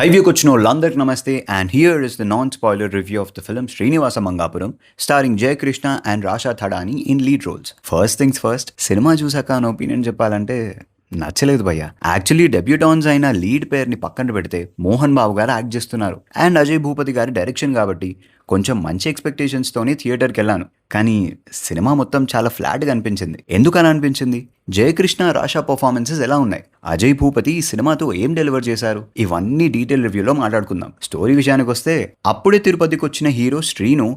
Thai View Kuchno Landak Namaste, and here is the non-spoiler review of the film Srinivasa Mangapuram, starring Jay Krishna and Rasha Thadani in lead roles. First things first, cinema చూసాక నా opinion చెప్పాలంటే నచ్చలేదు భయ్య. Actually డెబ్యూటాన్స్ అయిన lead పేరుని పక్కన పెడితే మోహన్ బాబు గారు యాక్ట్ చేస్తున్నారు అండ్ అజయ్ భూపతి గారి డైరెక్షన్ కాబట్టి కొంచెం మంచి ఎక్స్పెక్టేషన్స్తోనే థియేటర్కి వెళ్ళాను. కానీ సినిమా మొత్తం చాలా ఫ్లాట్గా అనిపించింది. ఎందుకని అనిపించింది? జయకృష్ణ రాషా పర్ఫార్మెన్సెస్ ఎలా ఉన్నాయి, అజయ్ భూపతి ఈ సినిమాతో ఏం డెలివర్ చేశారు, ఇవన్నీ డీటెయిల్ రివ్యూలో మాట్లాడుకుందాం. స్టోరీ విషయానికి వస్తే, అప్పుడే తిరుపతికి వచ్చిన హీరో శ్రీను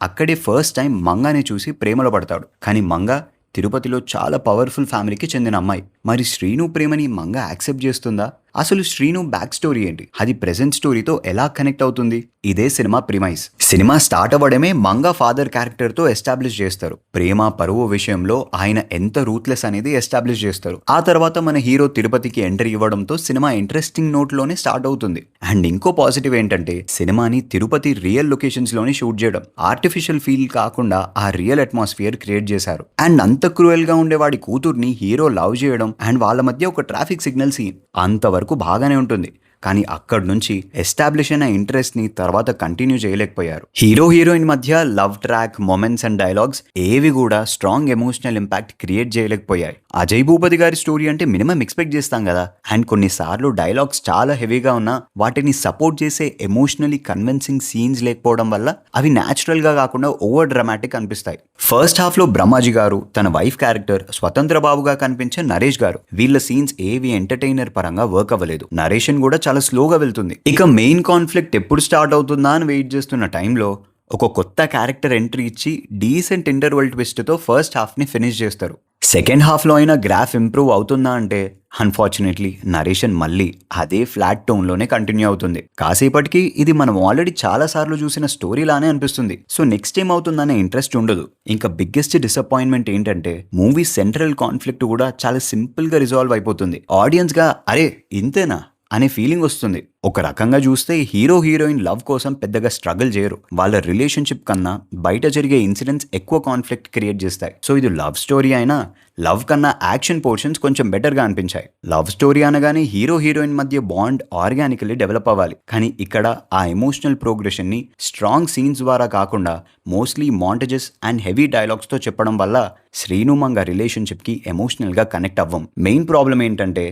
అక్కడే ఫస్ట్ టైం మంగాని చూసి ప్రేమలో పడతాడు. కానీ మంగా తిరుపతిలో చాలా పవర్ఫుల్ ఫ్యామిలీకి చెందిన అమ్మాయి. మరి శ్రీను ప్రేమని మంగ యాక్సెప్ట్ చేస్తుందా? అసలు శ్రీను బ్యాక్ స్టోరీ ఏంటి, అది ప్రెజెంట్ స్టోరీతో ఎలా కనెక్ట్ అవుతుంది? ఇదే సినిమా ప్రిమైస్. సినిమా స్టార్ట్ అవ్వడమే మంగ ఫాదర్ క్యారెక్టర్ తో ఎస్టాబ్లిష్ చేస్తారు. ప్రేమ పరువు విషయంలో ఆయన ఎంత రూత్లెస్ అనేది ఎస్టాబ్లిష్ చేస్తారు. ఆ తర్వాత మన హీరో తిరుపతికి ఎంట్రీ ఇవ్వడంతో సినిమా ఇంట్రెస్టింగ్ నోట్ లోనే స్టార్ట్ అవుతుంది. అండ్ ఇంకో పాజిటివ్ ఏంటంటే, సినిమాని తిరుపతి రియల్ లొకేషన్స్ లోనే షూట్ చేయడం. ఆర్టిఫిషియల్ ఫీల్ కాకుండా ఆ రియల్ అట్మాస్ఫియర్ క్రియేట్ చేశారు. అండ్ అంత క్రూయల్ గా ఉండే వాడి కూతుర్ని హీరో లవ్ చేయడం అండ్ వాళ్ళ మధ్య ఒక ట్రాఫిక్ సిగ్నల్ సీన్ అంతవరకు బాగానే ఉంటుంది. కానీ అక్కడి నుంచి ఎస్టాబ్లిష్ అయిన ఇంట్రెస్ట్ ని తర్వాత కంటిన్యూ చేయలేకపోయారు. హీరో హీరోయిన్ మధ్య love track, moments and dialogues ఏవి కూడా స్ట్రాంగ్ ఎమోషనల్ ఇంపాక్ట్ క్రియేట్ చేయలేకపోయాయి. అజయ్ భూపతి గారి స్టోరీ అంటే మినిమం ఎక్స్పెక్ట్ చేస్తాం కదా. అండ్ కొన్నిసార్లు డైలాగ్స్ చాలా హెవీగా ఉన్నా వాటిని సపోర్ట్ చేసే ఎమోషనలీ కన్విన్సింగ్ సీన్స్ లేకపోవడం వల్ల అవి న్యాచురల్ గా కాకుండా ఓవర్ డ్రామాటిక్ అనిపిస్తాయి. ఫస్ట్ హాఫ్ లో బ్రహ్మాజీ గారు, తన వైఫ్ క్యారెక్టర్ స్వతంత్ర బాబుగా కనిపించే నరేష్ గారు, వీళ్ళ సీన్స్ ఏవి ఎంటర్టైనర్ పరంగా వర్క్ అవ్వలేదు. నరేషన్ కూడా చాలా స్లోగా వెళ్తుంది. ఇక మెయిన్ కాన్ఫ్లిక్ట్ ఎప్పుడు స్టార్ట్ అవుతుందా అని వెయిట్ చేస్తున్న టైంలో ఒక కొత్త క్యారెక్టర్ ఎంట్రీ ఇచ్చి డీసెంట్ ఇంటర్వల్ ట్విస్ట్ తో ఫస్ట్ హాఫ్ ని ఫినిష్ చేస్తారు. సెకండ్ హాఫ్ లో అయినా గ్రాఫ్ ఇంప్రూవ్ అవుతుందా అంటే అన్ఫార్చునేట్లీ నరేషన్ మళ్ళీ అదే ఫ్లాట్ టోన్ లోనే కంటిన్యూ అవుతుంది. కాసేపటికి ఇది మనం ఆల్రెడీ చాలా సార్లు చూసిన స్టోరీ లానే అనిపిస్తుంది. సో నెక్స్ట్ ఏం అవుతుందనే ఇంట్రెస్ట్ ఉండదు. ఇంకా బిగ్గెస్ట్ డిసప్పాయింట్మెంట్ ఏంటంటే, మూవీ సెంట్రల్ కాన్ఫ్లిక్ట్ కూడా చాలా సింపుల్ గా రిజాల్వ్ అయిపోతుంది. ఆడియన్స్ గా అరే ఇంతేనా అనే ఫీలింగ్ వస్తుంది. ఒక రకంగా చూస్తే హీరో హీరోయిన్ లవ్ కోసం పెద్దగా స్ట్రగుల్ చేయరు. వాళ్ళ రిలేషన్షిప్ కన్నా బయట జరిగే ఇన్సిడెంట్స్ ఎక్కువ కాన్ఫ్లిక్ట్ క్రియేట్ చేస్తాయి. సో ఇది లవ్ స్టోరీ అయినా లవ్ కన్నా యాక్షన్ పోర్షన్స్ కొంచెం బెటర్ గా అనిపించాయి. లవ్ స్టోరీ అనగానే హీరో హీరోయిన్ మధ్య బాండ్ ఆర్గానికల్లీ డెవలప్ అవ్వాలి. కానీ ఇక్కడ ఆ ఎమోషనల్ ప్రోగ్రెషన్ ని స్ట్రాంగ్ సీన్స్ ద్వారా కాకుండా mostly montages and heavy dialogues తో చెప్పడం వల్ల శ్రీను మంగ రిలేషన్షిప్ కి ఎమోషనల్ గా కనెక్ట్ అవ్వం. మెయిన్ ప్రాబ్లం ఏంటంటే,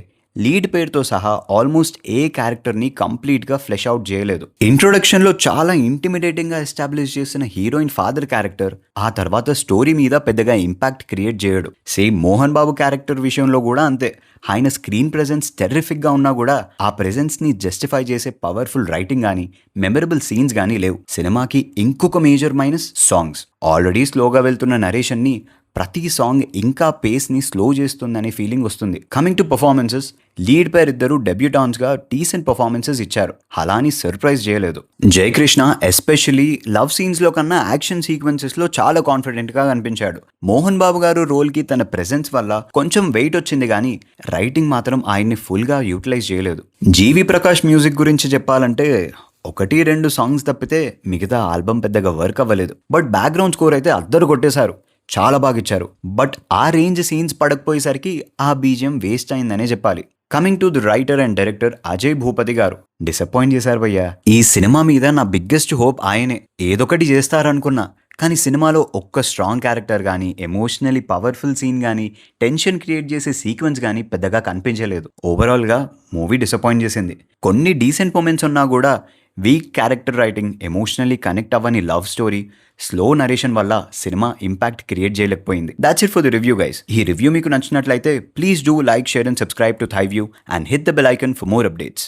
లీడ్ పేరుతో సహా ఆల్మోస్ట్ ఏ క్యారెక్టర్ని కంప్లీట్గా ఫ్లెష్ అవుట్ చేయలేదు. ఇంట్రొడక్షన్లో చాలా ఇంటిమిడేటింగ్గా ఎస్టాబ్లిష్ చేసిన హీరోయిన్ ఫాదర్ క్యారెక్టర్ ఆ తర్వాత స్టోరీ మీద పెద్దగా ఇంపాక్ట్ క్రియేట్ చేయడు. సేమ్ మోహన్ బాబు క్యారెక్టర్ విషయంలో కూడా అంతే. ఆయన స్క్రీన్ ప్రెజెన్స్ టెర్రిఫిక్గా ఉన్నా కూడా ఆ ప్రెజెన్స్ని జస్టిఫై చేసే పవర్ఫుల్ రైటింగ్ కానీ మెమరబుల్ సీన్స్ కానీ లేవు. సినిమాకి ఇంకొక మేజర్ మైనస్ సాంగ్స్. ఆల్రెడీ స్లోగా వెళ్తున్న నరేషన్ని ప్రతి సాంగ్ ఇంకా పేస్ని స్లో చేస్తుందనే ఫీలింగ్ వస్తుంది. కమింగ్ టు పర్ఫార్మెన్సెస్, లీడ్ పేర్ ఇద్దరు డెబ్యూటాన్స్ గా డీసెంట్ పర్ఫార్మెన్సెస్ ఇచ్చారు. అలాని సర్ప్రైజ్ చేయలేదు. జయకృష్ణ ఎస్పెషల్లీ లవ్ సీన్స్ లో కన్నా యాక్షన్ సీక్వెన్సెస్ లో చాలా కాన్ఫిడెంట్ గా కనిపించాడు. మోహన్ బాబు గారు రోల్ కి తన ప్రెజెన్స్ వల్ల కొంచెం వెయిట్ వచ్చింది, కానీ రైటింగ్ మాత్రం ఆయన్ని ఫుల్ గా యూటిలైజ్ చేయలేదు. జీవి ప్రకాష్ మ్యూజిక్ గురించి చెప్పాలంటే 1-2 సాంగ్స్ తప్పితే మిగతా ఆల్బమ్ పెద్దగా వర్క్ అవ్వలేదు. బట్ బ్యాక్గ్రౌండ్ స్కోర్ అయితే అద్దరు కొట్టేశారు, చాలా బాగా ఇచ్చారు. బట్ ఆ రేంజ్ సీన్స్ పడకపోయేసరికి ఆ బీజియం వేస్ట్ అయిందనే చెప్పాలి. Coming to the writer and director Ajay Bhupathi గారు, డిసప్పాయింట్ చేశారు భయ్యా. ఈ సినిమా మీద నా బిగ్గెస్ట్ హోప్ ఆయనే. ఏదొకటి చేస్తారనుకున్నా, కానీ సినిమాలో ఒక్క స్ట్రాంగ్ క్యారెక్టర్ కానీ, ఎమోషనలీ పవర్ఫుల్ సీన్ కానీ, టెన్షన్ క్రియేట్ చేసే సీక్వెన్స్ కానీ పెద్దగా కనిపించలేదు. ఓవరాల్గా మూవీ డిసప్పాయింట్ చేసింది. కొన్ని డీసెంట్ మూమెంట్స్ ఉన్నా కూడా weak character writing, emotionally connect అవ్వని లవ్ స్టోరీ, స్లో నరేషన్ వల్ల సినిమా ఇంపాక్ట్ క్రియేట్ చేయలేకపోయింది. That's it for the review guys. ఈ రివ్యూ మీకు నచ్చినట్లయితే please do like, share and subscribe to thy view and hit the bell icon for more updates.